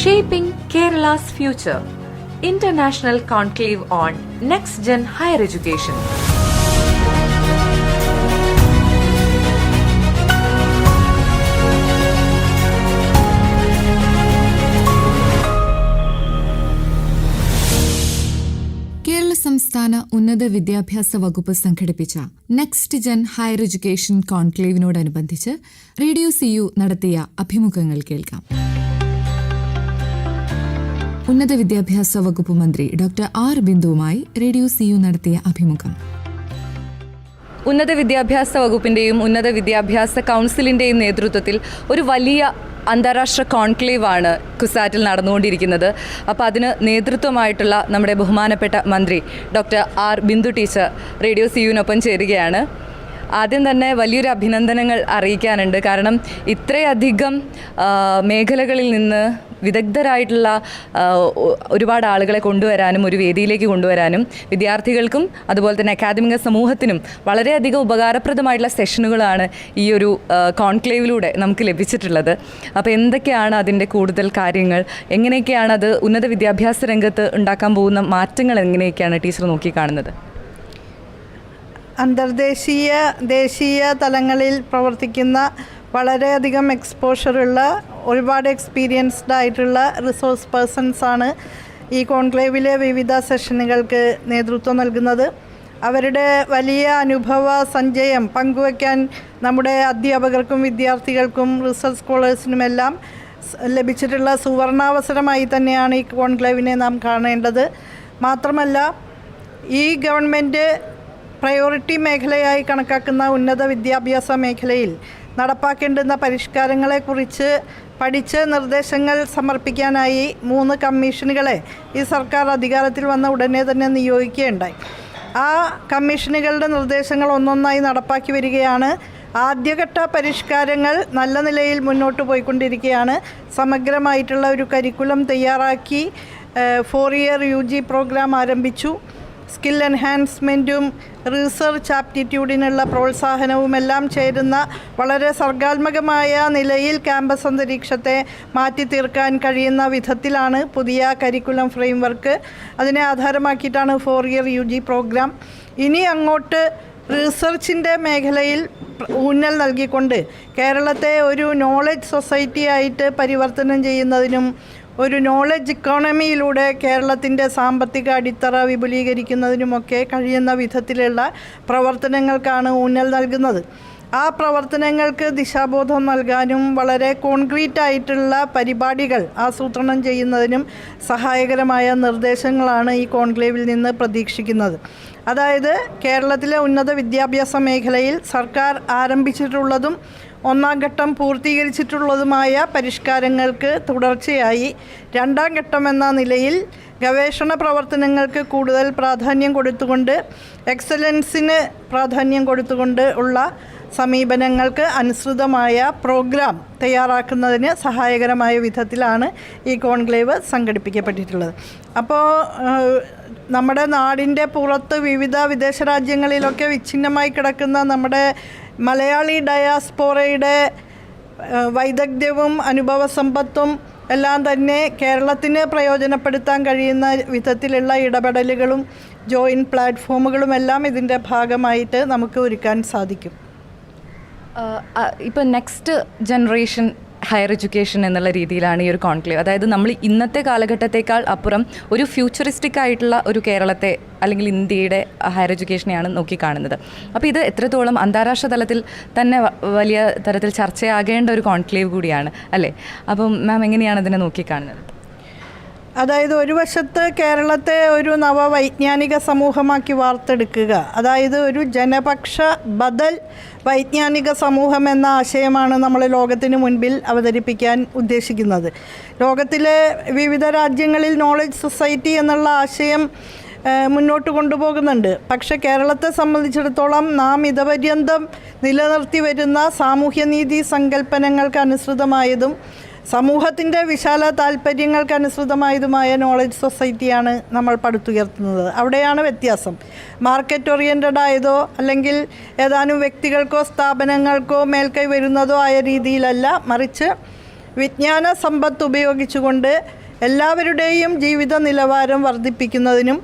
Shaping Kerala's Future. International Conclave on Next Gen Higher Education. Kerala സംസ്ഥാന ഉന്നത വിദ്യാഭ്യാസ വകുപ്പ് സംഘടിപ്പിച്ച നെക്സ്റ്റ് ജെൻ ഹയർ എഡ്യൂക്കേഷൻ കോൺക്ലേവിനോടനുബന്ധിച്ച് റേഡിയോ CU നടത്തിയ അഭിമുഖങ്ങൾ കേൾക്കാം. ഉന്നത വിദ്യാഭ്യാസ വകുപ്പ് മന്ത്രി ഡോക്ടർ ആർ ബിന്ദുവുമായി റേഡിയോ CU നടത്തിയ അഭിമുഖം. ഉന്നത വിദ്യാഭ്യാസ വകുപ്പിൻ്റെയും ഉന്നത വിദ്യാഭ്യാസ കൗൺസിലിൻ്റെയും നേതൃത്വത്തിൽ ഒരു വലിയ അന്താരാഷ്ട്ര കോൺക്ലേവാണ് കുസാറ്റിൽ നടന്നുകൊണ്ടിരിക്കുന്നത്. അപ്പോൾ അതിന് നേതൃത്വമായിട്ടുള്ള നമ്മുടെ ബഹുമാനപ്പെട്ട മന്ത്രി doctor R Bindu teacher radio CUവിനൊപ്പം ചേരുകയാണ്. ആദ്യം തന്നെ വലിയൊരു അഭിനന്ദനങ്ങൾ അറിയിക്കാനുണ്ട്. കാരണം ഇത്രയധികം മേഖലകളിൽ നിന്ന് വിദഗ്ധരായിട്ടുള്ള ഒരുപാട് ആളുകളെ കൊണ്ടുവരാനും ഒരു വേദിയിലേക്ക് കൊണ്ടുവരാനും വിദ്യാർത്ഥികൾക്കും അതുപോലെ തന്നെ അക്കാദമിക സമൂഹത്തിനും വളരെയധികം ഉപകാരപ്രദമായിട്ടുള്ള സെഷനുകളാണ് ഈ ഒരു കോൺക്ലേവിലൂടെ നമുക്ക് ലഭിച്ചിട്ടുള്ളത്. അപ്പോൾ എന്തൊക്കെയാണ് അതിൻ്റെ കൂടുതൽ കാര്യങ്ങൾ, എങ്ങനെയൊക്കെയാണ് അത് ഉന്നത വിദ്യാഭ്യാസ രംഗത്ത് ഉണ്ടാക്കാൻ പോകുന്ന മാറ്റങ്ങൾ എങ്ങനെയൊക്കെയാണ് ടീച്ചർ നോക്കിക്കാണുന്നത്? അന്തർദേശീയ ദേശീയ തലങ്ങളിൽ പ്രവർത്തിക്കുന്ന വളരെയധികം എക്സ്പോഷറുള്ള ഒരുപാട് എക്സ്പീരിയൻസ്ഡ് ആയിട്ടുള്ള റിസോഴ്സ് പേഴ്സൺസാണ് ഈ കോൺക്ലേവിലെ വിവിധ സെഷനുകൾക്ക് നേതൃത്വം നൽകുന്നത്. അവരുടെ വലിയ അനുഭവ സഞ്ചയം പങ്കുവയ്ക്കാൻ നമ്മുടെ അധ്യാപകർക്കും വിദ്യാർത്ഥികൾക്കും റിസർച്ച് സ്കോളേഴ്സിനുമെല്ലാം ലഭിച്ചിട്ടുള്ള സുവർണാവസരമായി തന്നെയാണ് ഈ കോൺക്ലേവിനെ നാം കാണേണ്ടത്. മാത്രമല്ല, ഈ ഗവൺമെൻറ് പ്രയോറിറ്റി മേഖലയായി കണക്കാക്കുന്ന ഉന്നത വിദ്യാഭ്യാസ മേഖലയിൽ നടപ്പാക്കേണ്ടുന്ന പരിഷ്കാരങ്ങളെക്കുറിച്ച് പഠിച്ച് നിർദ്ദേശങ്ങൾ സമർപ്പിക്കാനായി 3 കമ്മീഷനുകളെ ഈ സർക്കാർ അധികാരത്തിൽ വന്ന ഉടനെ തന്നെ നിയോഗിക്കുകയുണ്ടായി. ആ കമ്മീഷനുകളുടെ നിർദ്ദേശങ്ങൾ ഒന്നൊന്നായി നടപ്പാക്കി വരികയാണ്. ആദ്യഘട്ട പരിഷ്കാരങ്ങൾ നല്ല നിലയിൽ മുന്നോട്ട് പോയിക്കൊണ്ടിരിക്കുകയാണ്. സമഗ്രമായിട്ടുള്ള ഒരു കരിക്കുലം തയ്യാറാക്കി 4 ഇയർ UG പ്രോഗ്രാം ആരംഭിച്ചു. സ്കിൽ എൻഹാൻസ്മെൻറ്റും റിസർച്ച് ആപ്റ്റിറ്റ്യൂഡിനുള്ള പ്രോത്സാഹനവുമെല്ലാം ചേരുന്ന വളരെ സർഗാത്മകമായ നിലയിൽ ക്യാമ്പസ് അന്തരീക്ഷത്തെ മാറ്റി തീർക്കാൻ കഴിയുന്ന വിധത്തിലാണ് പുതിയ കരിക്കുലം ഫ്രെയിംവർക്ക്. അതിനെ ആധാരമാക്കിയിട്ടാണ് 4 ഇയർ UG പ്രോഗ്രാം. ഇനി അങ്ങോട്ട് റിസർച്ചിൻ്റെ മേഖലയിൽ ഊന്നൽ നൽകിക്കൊണ്ട് കേരളത്തെ ഒരു നോളജ് സൊസൈറ്റി ആയിട്ട് പരിവർത്തനം ചെയ്യുന്നതിനും ഒരു നോളജ് ഇക്കോണമിയിലൂടെ കേരളത്തിൻ്റെ സാമ്പത്തിക അടിത്തറ വിപുലീകരിക്കുന്നതിനുമൊക്കെ കഴിയുന്ന വിധത്തിലുള്ള പ്രവർത്തനങ്ങൾക്കാണ് ഊന്നൽ നൽകുന്നത്. ആ പ്രവർത്തനങ്ങൾക്ക് ദിശാബോധം നൽകാനും വളരെ കോൺക്രീറ്റ് ആയിട്ടുള്ള പരിപാടികൾ ആസൂത്രണം ചെയ്യുന്നതിനും സഹായകരമായ നിർദ്ദേശങ്ങളാണ് ഈ കോൺക്ലേവിൽ നിന്ന് പ്രതീക്ഷിക്കുന്നത്. അതായത് കേരളത്തിലെ ഉന്നത വിദ്യാഭ്യാസ മേഖലയിൽ സർക്കാർ ആരംഭിച്ചിട്ടുള്ളതും 1ാം ഘട്ടം പൂർത്തീകരിച്ചിട്ടുള്ളതുമായ പരിഷ്കാരങ്ങൾക്ക് തുടർച്ചയായി 2ാം ഘട്ടം എന്ന നിലയിൽ ഗവേഷണ പ്രവർത്തനങ്ങൾക്ക് കൂടുതൽ പ്രാധാന്യം കൊടുത്തുകൊണ്ട് എക്സലൻസിന് പ്രാധാന്യം കൊടുത്തുകൊണ്ട് ഉള്ള സമീപനങ്ങൾക്ക് അനുസൃതമായ പ്രോഗ്രാം തയ്യാറാക്കുന്നതിന് സഹായകരമായ വിധത്തിലാണ് ഈ കോൺക്ലേവ് സംഘടിപ്പിക്കപ്പെട്ടിട്ടുള്ളത്. അപ്പോൾ നമ്മുടെ നാടിൻ്റെ പുറത്ത് വിവിധ വിദേശ രാജ്യങ്ങളിലൊക്കെ വിച്ഛിന്നമായി കിടക്കുന്ന നമ്മുടെ മലയാളി ഡയാസ്പോറയുടെ വൈദഗ്ധ്യവും അനുഭവ സമ്പത്തും എല്ലാം തന്നെ കേരളത്തിന് പ്രയോജനപ്പെടുത്താൻ കഴിയുന്ന വിധത്തിലുള്ള ഇടപെടലുകളും ജോയിൻറ്റ് പ്ലാറ്റ്ഫോമുകളും എല്ലാം ഇതിൻ്റെ ഭാഗമായിട്ട് നമുക്ക് ഒരുക്കാൻ സാധിക്കും. ഇപ്പോൾ നെക്സ്റ്റ് ജനറേഷൻ ഹയർ എഡ്യൂക്കേഷൻ എന്നുള്ള രീതിയിലാണ് ഈ ഒരു കോൺക്ലേവ്. അതായത് നമ്മൾ ഇന്നത്തെ കാലഘട്ടത്തേക്കാൾ അപ്പുറം ഒരു ഫ്യൂച്ചറിസ്റ്റിക് ആയിട്ടുള്ള ഒരു കേരളത്തെ അല്ലെങ്കിൽ ഇന്ത്യയുടെ ഹയർ എഡ്യൂക്കേഷനെയാണ് നോക്കിക്കാണുന്നത്. അപ്പോൾ ഇത് എത്രത്തോളം അന്താരാഷ്ട്ര തലത്തിൽ തന്നെ വലിയ തരത്തിൽ ചർച്ചയാകേണ്ട ഒരു കോൺക്ലേവ് കൂടിയാണ് അല്ലേ? അപ്പം മാം എങ്ങനെയാണ് ഇതിനെ നോക്കിക്കാണുന്നത്? അതായത് ഒരു വശത്ത് കേരളത്തെ ഒരു നവവൈജ്ഞാനിക സമൂഹമാക്കി വാർത്തെടുക്കുക, അതായത് ഒരു ജനപക്ഷ ബദൽ വൈജ്ഞാനിക സമൂഹം എന്ന ആശയമാണ് നമ്മൾ ലോകത്തിന് മുൻപിൽ അവതരിപ്പിക്കാൻ ഉദ്ദേശിക്കുന്നത്. ലോകത്തിലെ വിവിധ രാജ്യങ്ങളിൽ നോളജ് സൊസൈറ്റി എന്നുള്ള ആശയം മുന്നോട്ട് കൊണ്ടുപോകുന്നുണ്ട്. പക്ഷേ കേരളത്തെ സംബന്ധിച്ചിടത്തോളം നാം ഇതുപര്യന്തം നിലനിർത്തി വരുന്ന സാമൂഹ്യനീതി സങ്കല്പനങ്ങൾക്ക് അനുസൃതമായതും സമൂഹത്തിൻ്റെ വിശാല താല്പര്യങ്ങൾക്കനുസൃതമായതുമായ നോളജ് സൊസൈറ്റിയാണ് നമ്മൾ പടുത്തുയർത്തുന്നത്. അവിടെയാണ് വ്യത്യാസം. മാർക്കറ്റ് ഓറിയൻറ്റഡ് ആയതോ അല്ലെങ്കിൽ ഏതാനും വ്യക്തികൾക്കോ സ്ഥാപനങ്ങൾക്കോ മേൽക്കൈ വരുന്നതോ ആയ രീതിയിലല്ല, മറിച്ച് വിജ്ഞാന സമ്പത്ത് ഉപയോഗിച്ചുകൊണ്ട് എല്ലാവരുടെയും ജീവിത നിലവാരം വർദ്ധിപ്പിക്കുന്നതിനും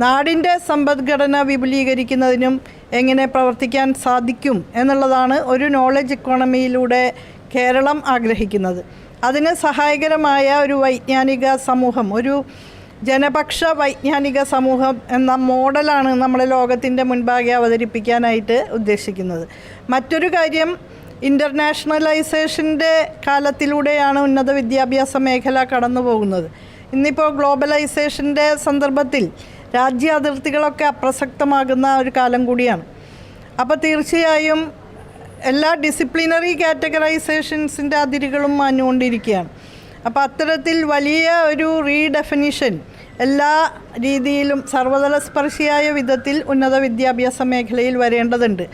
നാടിൻ്റെ സമ്പദ്ഘടന വിപുലീകരിക്കുന്നതിനും എങ്ങനെ പ്രവർത്തിക്കാൻ സാധിക്കും എന്നുള്ളതാണ് ഒരു നോളജ് ഇക്കോണമിയിലൂടെ കേരളം ആഗ്രഹിക്കുന്നത്. അതിന് സഹായകരമായ ഒരു വൈജ്ഞാനിക സമൂഹം, ഒരു ജനപക്ഷ വൈജ്ഞാനിക സമൂഹം എന്ന മോഡലാണ് നമ്മൾ ലോകത്തിൻ്റെ മുൻപാകെ അവതരിപ്പിക്കാനായിട്ട് ഉദ്ദേശിക്കുന്നത്. മറ്റൊരു കാര്യം, ഇൻ്റർനാഷണലൈസേഷൻ്റെ കാലത്തിലൂടെയാണ് ഉന്നത വിദ്യാഭ്യാസ മേഖല കടന്നു പോകുന്നത്. ഇന്നിപ്പോൾ ഗ്ലോബലൈസേഷൻ്റെ സന്ദർഭത്തിൽ രാജ്യ അതിർത്തികളൊക്കെ അപ്രസക്തമാകുന്ന ഒരു കാലം കൂടിയാണ്. അപ്പോൾ തീർച്ചയായും എല്ലാ ഡിസിപ്ലിനറി കാറ്റഗറൈസേഷൻസിൻ്റെ അതിരുകളും മാഞ്ഞുകൊണ്ടിരിക്കുകയാണ്. അപ്പോൾ അത്തരത്തിൽ വലിയ ഒരു റീഡെഫിനിഷൻ എല്ലാ രീതിയിലും സർവ്വതല സ്പർശിയായ വിധത്തിൽ ഉന്നത വിദ്യാഭ്യാസ മേഖലയിൽ വരേണ്ടതുണ്ട്.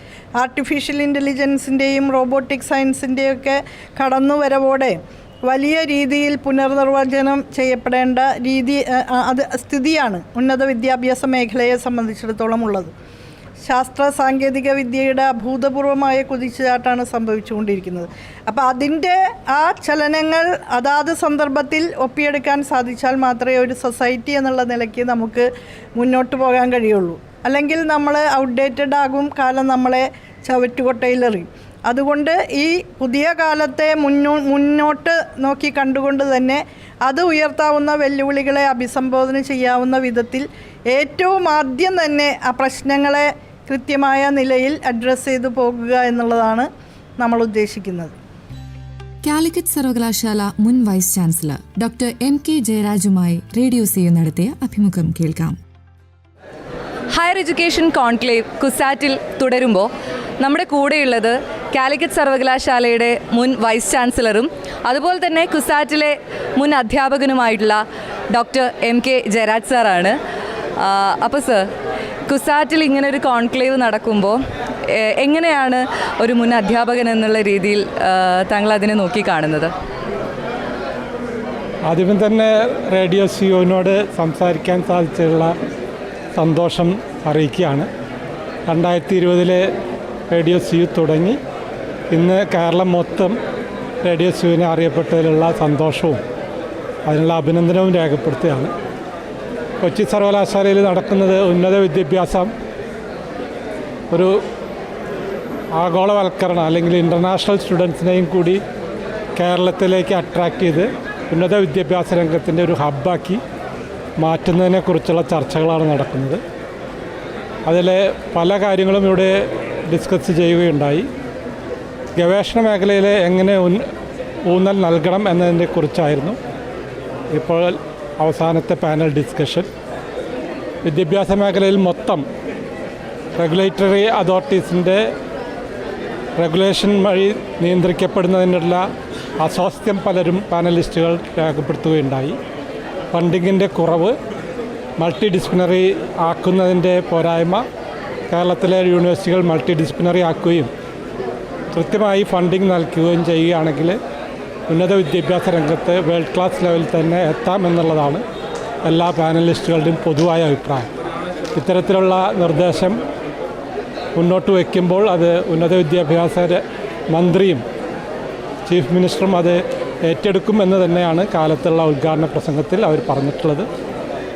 ആർട്ടിഫിഷ്യൽ ഇൻ്റലിജൻസിൻ്റെയും റോബോട്ടിക് സയൻസിൻ്റെയൊക്കെ കടന്നുവരവോടെ വലിയ രീതിയിൽ പുനർനിർവചനം ചെയ്യപ്പെടേണ്ട സ്ഥിതിയാണ് ഉന്നത വിദ്യാഭ്യാസ മേഖലയെ സംബന്ധിച്ചിടത്തോളം ഉള്ളത്. ശാസ്ത്ര സാങ്കേതിക വിദ്യയുടെ അഭൂതപൂർവമായ കുതിച്ചുചാട്ടാണ് സംഭവിച്ചുകൊണ്ടിരിക്കുന്നത്. അപ്പോൾ അതിൻ്റെ ആ ചലനങ്ങൾ അതാത് സന്ദർഭത്തിൽ ഒപ്പിയെടുക്കാൻ സാധിച്ചാൽ മാത്രമേ ഒരു സൊസൈറ്റി എന്നുള്ള നിലയ്ക്ക് നമുക്ക് മുന്നോട്ട് പോകാൻ കഴിയുള്ളൂ. അല്ലെങ്കിൽ നമ്മൾ ഔട്ട്ഡേറ്റഡ് ആകും, കാലം നമ്മളെ ചവറ്റുകൊട്ടയിലെറിയും. അതുകൊണ്ട് ഈ പുതിയ കാലത്തെ മുന്നോട്ട് നോക്കി കണ്ടുകൊണ്ട് തന്നെ അത് ഉയർത്താവുന്ന വെല്ലുവിളികളെ അഭിസംബോധന ചെയ്യാവുന്ന വിധത്തിൽ ഏറ്റവും ആദ്യം തന്നെ ആ പ്രശ്നങ്ങളെ കൃത്യമായ നിലയിൽ അഡ്രസ്സ് ചെയ്തു പോകുക എന്നുള്ളതാണ് നമ്മൾ ഉദ്ദേശിക്കുന്നത്. കാലിക്കറ്റ് സർവകലാശാല മുൻ വൈസ് ചാൻസലർ ഡോക്ടർ MK ജയരാജുമായി റേഡിയോ CU നടത്തിയ അഭിമുഖം കേൾക്കാം. ഹയർ എഡ്യൂക്കേഷൻ കോൺക്ലേവ് കുസാറ്റിൽ തുടരുമ്പോൾ നമ്മുടെ കൂടെയുള്ളത് കാലിക്കറ്റ് സർവകലാശാലയുടെ മുൻ വൈസ് ചാൻസലറും അതുപോലെ തന്നെ കുസാറ്റിലെ മുൻ അധ്യാപകനുമായിട്ടുള്ള ഡോക്ടർ MK ജയരാജ് സാറാണ്. അപ്പോൾ സർ, കുസാറ്റിൽ ഇങ്ങനൊരു കോൺക്ലേവ് നടക്കുമ്പോൾ എങ്ങനെയാണ് ഒരു മുൻ അധ്യാപകൻ എന്നുള്ള രീതിയിൽ താങ്കൾ അതിനെ നോക്കിക്കാണുന്നത്? ആദ്യം തന്നെ റേഡിയോ CUവിനോട് സംസാരിക്കാൻ സാധിച്ചുള്ള സന്തോഷം അറിയിക്കുകയാണ്. 2020 റേഡിയോ CU തുടങ്ങി ഇന്ന് കേരളം മൊത്തം റേഡിയോ CUവിനെ അറിയപ്പെട്ടതിലുള്ള സന്തോഷവും അതിനുള്ള അഭിനന്ദനവും രേഖപ്പെടുത്തുകയാണ്. കൊച്ചി സർവകലാശാലയിൽ നടക്കുന്നത് ഉന്നത വിദ്യാഭ്യാസം ഒരു ആഗോളവൽക്കരണം അല്ലെങ്കിൽ ഇൻ്റർനാഷണൽ സ്റ്റുഡൻസിനെയും കൂടി കേരളത്തിലേക്ക് അട്രാക്റ്റ് ചെയ്ത് ഉന്നത വിദ്യാഭ്യാസ രംഗത്തിൻ്റെ ഒരു ഹബ്ബാക്കി മാറ്റുന്നതിനെക്കുറിച്ചുള്ള ചർച്ചകളാണ് നടക്കുന്നത്. അതിൽ പല കാര്യങ്ങളും ഇവിടെ ഡിസ്കസ് ചെയ്യുകയുണ്ടായി. ഗവേഷണ മേഖലയിൽ എങ്ങനെ ഊന്നൽ നൽകണം എന്നതിനെക്കുറിച്ചായിരുന്നു ഇപ്പോൾ അവസാനത്തെ പാനൽ ഡിസ്കഷൻ. വിദ്യാഭ്യാസ മേഖലയിൽ മൊത്തം റെഗുലേറ്ററി അതോറിറ്റീസിൻ്റെ റെഗുലേഷൻ വഴി നിയന്ത്രിക്കപ്പെടുന്നതിനുള്ള അസ്വാസ്ഥ്യം പലരും പാനലിസ്റ്റുകൾ രേഖപ്പെടുത്തുകയുണ്ടായി. ഫണ്ടിങ്ങിൻ്റെ കുറവ്, മൾട്ടി ഡിസിപ്ലിനറി ആക്കുന്നതിൻ്റെ പോരായ്മ, കേരളത്തിലെ യൂണിവേഴ്സിറ്റികൾ മൾട്ടി ഡിസിപ്ലിനറി ആക്കുകയും കൃത്യമായി ഫണ്ടിങ് നൽകുകയും ചെയ്യുകയാണെങ്കിൽ ഉന്നത വിദ്യാഭ്യാസ രംഗത്ത് വേൾഡ് ക്ലാസ് ലെവലിൽ തന്നെ എത്താമെന്നുള്ളതാണ് എല്ലാ പാനലിസ്റ്റുകളുടെയും പൊതുവായ അഭിപ്രായം. ഇത്തരത്തിലുള്ള നിർദ്ദേശം മുന്നോട്ട് വയ്ക്കുമ്പോൾ അത് ഉന്നത വിദ്യാഭ്യാസ മന്ത്രിയും ചീഫ് മിനിസ്റ്ററും അത് ഏറ്റെടുക്കുമെന്ന് തന്നെയാണ് കാലത്തുള്ള ഉദ്ഘാടന പ്രസംഗത്തിൽ അവർ പറഞ്ഞിട്ടുള്ളത്.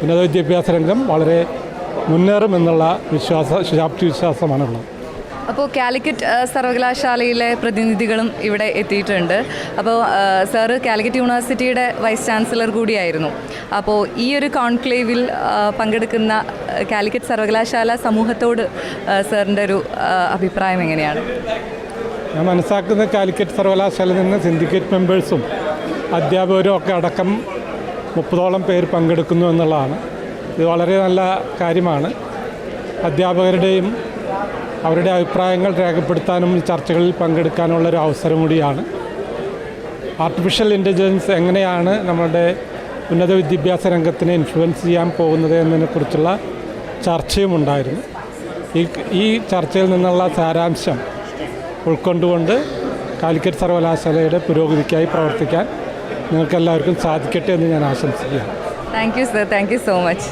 ഉന്നത വിദ്യാഭ്യാസ രംഗം വളരെ മുന്നേറുമെന്നുള്ള ശുഭാപ്തി വിശ്വാസമാണുള്ളത്. അപ്പോൾ കാലിക്കറ്റ് സർവകലാശാലയിലെ പ്രതിനിധികളും ഇവിടെ എത്തിയിട്ടുണ്ട്. അപ്പോൾ സാറ് കാലിക്കറ്റ് യൂണിവേഴ്സിറ്റിയുടെ വൈസ് ചാൻസലർ കൂടിയായിരുന്നു. അപ്പോൾ ഈ ഒരു കോൺക്ലേവിൽ പങ്കെടുക്കുന്ന കാലിക്കറ്റ് സർവകലാശാല സമൂഹത്തോട് സാറിൻ്റെ ഒരു അഭിപ്രായം എങ്ങനെയാണ്? ഞാൻ മനസ്സിലാക്കുന്ന കാലിക്കറ്റ് സർവകലാശാലയിൽ നിന്ന് സിൻഡിക്കേറ്റ് മെമ്പേഴ്സും അധ്യാപകരും ഒക്കെ അടക്കം 30ഓളം പേര് പങ്കെടുക്കുന്നു എന്നുള്ളതാണ്. ഇത് വളരെ നല്ല കാര്യമാണ്. അധ്യാപകരുടെയും അവരുടെ അഭിപ്രായങ്ങൾ രേഖപ്പെടുത്താനും ഈ ചർച്ചകളിൽ പങ്കെടുക്കാനുള്ളൊരു അവസരം കൂടിയാണ്. ആർട്ടിഫിഷ്യൽ ഇൻ്റലിജൻസ് എങ്ങനെയാണ് നമ്മുടെ ഉന്നത വിദ്യാഭ്യാസ രംഗത്തിനെ ഇൻഫ്ലുവൻസ് ചെയ്യാൻ പോകുന്നത് എന്നതിനെക്കുറിച്ചുള്ള ചർച്ചയും ഉണ്ടായിരുന്നു. ഈ ചർച്ചയിൽ നിന്നുള്ള സാരാംശം ഉൾക്കൊണ്ടുകൊണ്ട് കാലിക്കറ്റ് സർവകലാശാലയുടെ പുരോഗതിക്കായി പ്രവർത്തിക്കാൻ നിങ്ങൾക്കെല്ലാവർക്കും സാധിക്കട്ടെ എന്ന് ഞാൻ ആശംസിക്കുകയാണ്. Thank you sir, thank you so much.